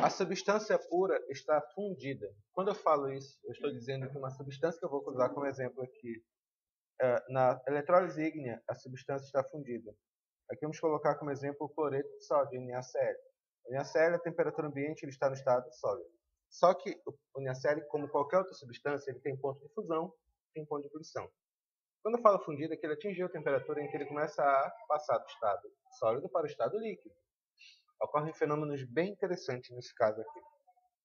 A substância pura está fundida. Quando eu falo isso, eu estou dizendo que uma substância que eu vou usar como exemplo aqui, na eletrólise ígnea, a substância está fundida. Aqui vamos colocar como exemplo o cloreto de sódio, NaCl. O NaCl, a temperatura ambiente, ele está no estado sólido. Só que o NaCl, como qualquer outra substância, ele tem ponto de fusão, tem ponto de ebulição. Quando eu falo fundido, é que ele atingiu a temperatura em que ele começa a passar do estado sólido para o estado líquido. Ocorrem fenômenos bem interessantes nesse caso aqui.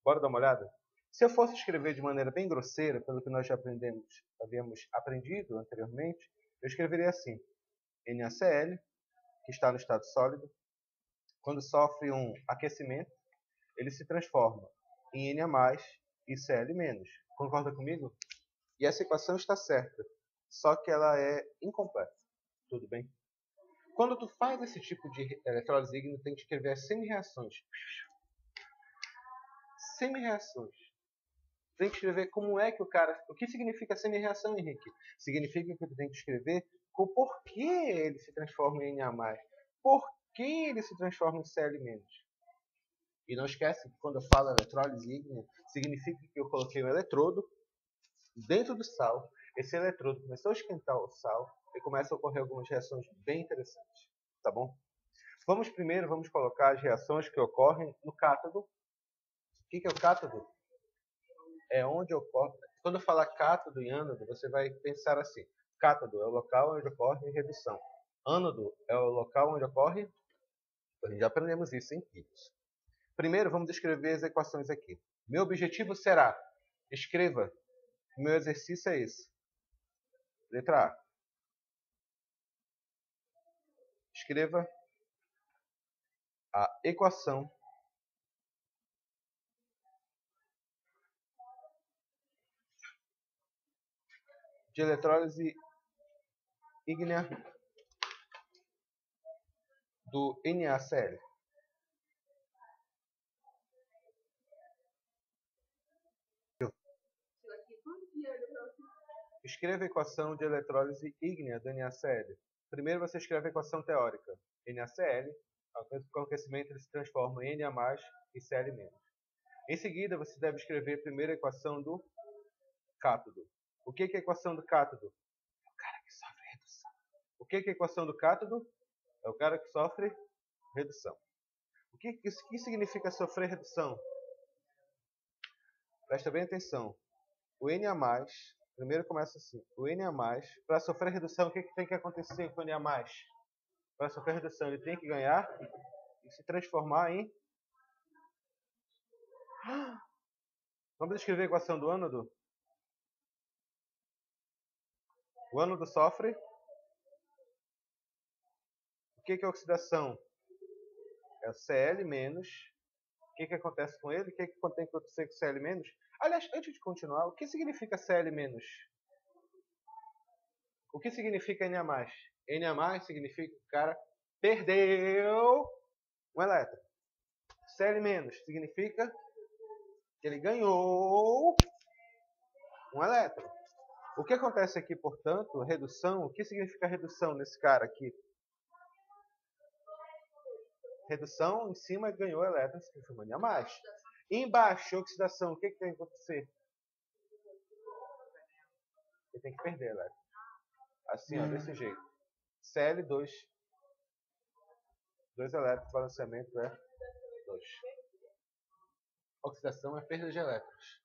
Bora dar uma olhada? Se eu fosse escrever de maneira bem grosseira, pelo que nós já havíamos aprendido anteriormente, eu escreveria assim: NaCl, que está no estado sólido, quando sofre um aquecimento, ele se transforma em Na+, e Cl-. Concorda comigo? E essa equação está certa, só que ela é incompleta. Tudo bem? Quando tu faz esse tipo de eletrólise ígnea, tem que escrever as semi-reações. Semi-reações. Tem que escrever como é que o cara... O que significa semi-reação, Henrique? Significa que tu tem que escrever o porquê ele se transforma em Na+. Por que ele se transforma em Cl-. E não esquece que quando eu falo eletrólise ígnea, significa que eu coloquei um eletrodo dentro do sal. Esse eletrodo começou a esquentar o sal e começam a ocorrer algumas reações bem interessantes. Tá bom? Vamos colocar as reações que ocorrem no cátodo. O que é o cátodo? É onde ocorre... Quando eu falar cátodo e ânodo, você vai pensar assim. Cátodo é o local onde ocorre redução. Ânodo é o local onde ocorre... Já aprendemos isso em química. Primeiro, vamos descrever as equações aqui. Meu objetivo será... Escreva. O meu exercício é esse. Letra A. Escreva a equação de eletrólise ígnea do NaCl. Escreva a equação de eletrólise ígnea do NaCl. Primeiro você escreve a equação teórica. NaCl, com aquecimento, ele se transforma em Na+, e Cl-. Em seguida, você deve escrever a primeira equação do cátodo. O que é a equação do cátodo? É o cara que sofre redução. O que é a equação do cátodo? É o cara que sofre redução. O que significa sofrer redução? Presta bem atenção. O Na+, primeiro começa assim. O Na+, para sofrer redução, o que tem que acontecer com o Na+? Para sofrer redução, ele tem que ganhar e se transformar em... Vamos escrever a equação do ânodo? O ânodo sofre... O que é oxidação? É o Cl-. O que acontece com ele? O que tem que acontecer com o Cl-? Aliás, antes de continuar, o que significa Cl-? O que significa Na+? Na+ significa que o cara perdeu um elétron. Cl- significa que ele ganhou um elétron. O que acontece aqui, portanto, redução, o que significa redução nesse cara aqui? Redução em cima ganhou elétrons, se transformando em Na+. Embaixo, oxidação, o que tem que acontecer? Ele tem que perder elétrons. Assim, ó, desse jeito. Cl2, 2 elétrons, balanceamento é 2. Oxidação é perda de elétrons.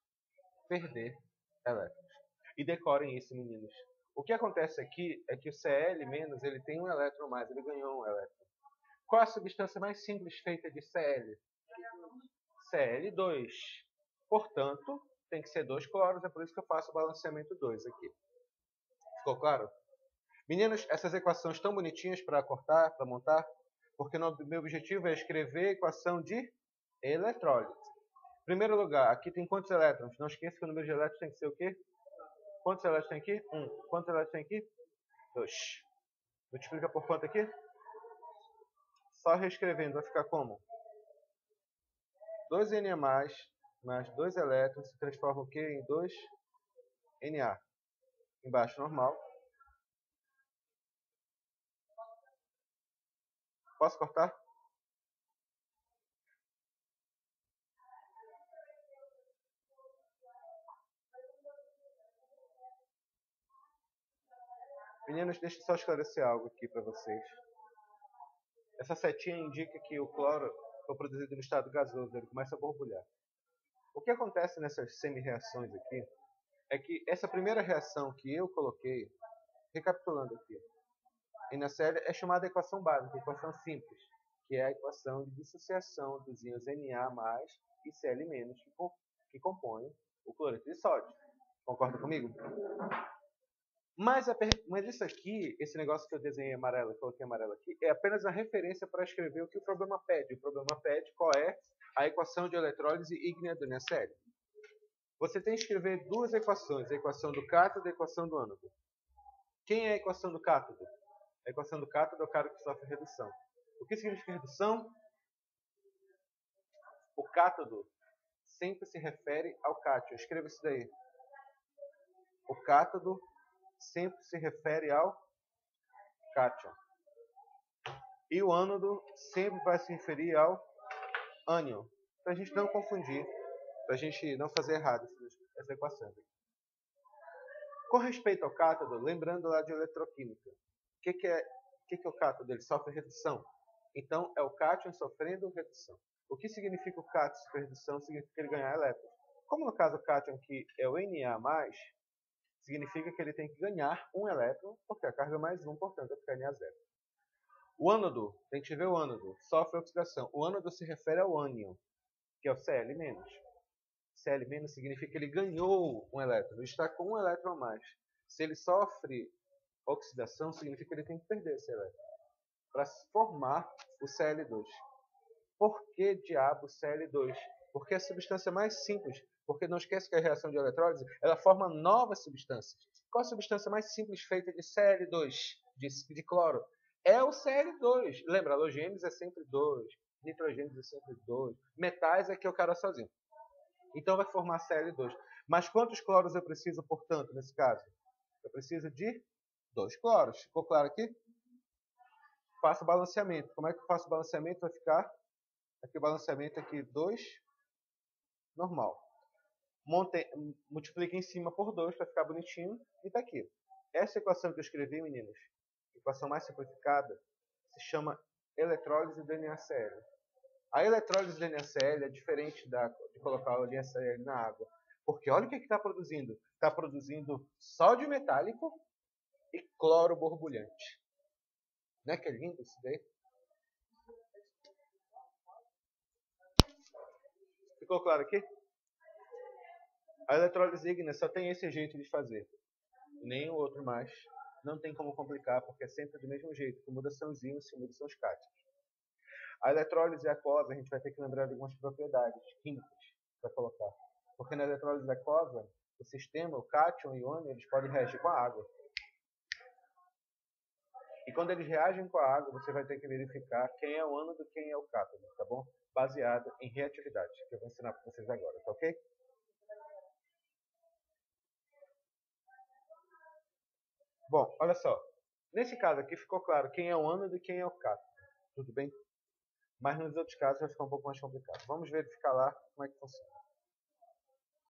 Perder elétrons. E decorem isso, meninos. O que acontece aqui é que o Cl- ele tem um elétron a mais, ele ganhou um elétron. Qual a substância mais simples feita de Cl? Cl2. Portanto, tem que ser 2 cloros, é por isso que eu faço o balanceamento 2 aqui. Ficou claro? Meninos, essas equações tão bonitinhas para cortar, para montar, porque o meu objetivo é escrever a equação de eletrólise. Em primeiro lugar, aqui tem quantos elétrons? Não esqueça que o número de elétrons tem que ser o quê? Quantos elétrons tem aqui? 1. Quantos elétrons tem aqui? 2. Multiplica por quanto aqui? Só reescrevendo, vai ficar como? 2Na mais 2 elétrons se transforma o quê? Em 2Na. Embaixo, normal. Posso cortar? Meninos, deixa eu só esclarecer algo aqui para vocês. Essa setinha indica que o cloro foi produzido no estado gasoso, ele começa a borbulhar. O que acontece nessas semi-reações aqui é que essa primeira reação que eu coloquei, recapitulando aqui, NaCl é chamada equação básica, equação simples, que é a equação de dissociação dos íons Na+ e Cl- que compõem o cloreto de sódio. Concorda comigo? Mas isso aqui, esse negócio que eu desenhei amarelo, coloquei amarelo aqui, é apenas uma referência para escrever o que o problema pede. O problema pede qual é a equação de eletrólise ígnea do NaCl. Você tem que escrever duas equações, a equação do cátodo e a equação do ânodo. Quem é a equação do cátodo? A equação do cátodo é o cara que sofre redução. O que significa redução? O cátodo sempre se refere ao cátion. Escreva isso daí. O cátodo sempre se refere ao cátion. E o ânodo sempre vai se referir ao ânion. Para a gente não confundir, para a gente não fazer errado essa equação. Com respeito ao cátodo, lembrando lá de eletroquímica, o que é o cátodo? Ele sofre redução. Então, é o cátion sofrendo redução. O que significa o cátion sofrer redução? Significa que ele ganhar elétrons. Como no caso do cátion aqui é o Na+, significa que ele tem que ganhar um elétron, porque a carga mais 1, portanto, vai ficar Na0. O ânodo, tem que ver o ânodo, sofre oxidação. O ânodo se refere ao ânion, que é o Cl-. Cl- significa que ele ganhou um elétron, ele está com um elétron a mais. Se ele sofre oxidação, significa que ele tem que perder esse elétron para formar o Cl2. Por que diabo Cl2? Porque é a substância mais simples. Porque não esquece que a reação de eletrólise ela forma novas substâncias. Qual a substância mais simples feita de Cl2, de cloro? É o Cl2. Lembra, halogênios é sempre 2, nitrogênios é sempre 2, metais é que é o cara sozinho. Então vai formar Cl2. Mas quantos cloros eu preciso, portanto, nesse caso? Eu preciso de 2 cloros. Ficou claro aqui? Faço o balanceamento. Como é que eu faço o balanceamento? Vai ficar aqui o balanceamento aqui 2, normal. Multiplica em cima por 2 para ficar bonitinho e está aqui. Essa equação que eu escrevi, meninos, equação mais simplificada, se chama eletrólise do NaCl. A eletrólise do NaCl é diferente de colocar o NaCl na água. Porque olha o que está produzindo. Está produzindo sódio metálico e cloro borbulhante. Não é que é lindo isso daí? Ficou claro aqui? A eletrólise ígnea só tem esse jeito de fazer. Nem o outro mais. Não tem como complicar, porque é sempre do mesmo jeito. Que muda são os íons, que muda são os cátions. A eletrólise aquosa, a gente vai ter que lembrar de algumas propriedades químicas para colocar. Porque na eletrólise aquosa, o sistema, o cátion e o ânion, eles podem reagir com a água. E quando eles reagem com a água, você vai ter que verificar quem é o ânodo e quem é o cátodo, tá bom? Baseado em reatividade, que eu vou ensinar para vocês agora, tá ok? Bom, olha só. Nesse caso aqui ficou claro quem é o ânodo e quem é o cátodo. Tudo bem? Mas nos outros casos vai ficar um pouco mais complicado. Vamos verificar lá como é que funciona.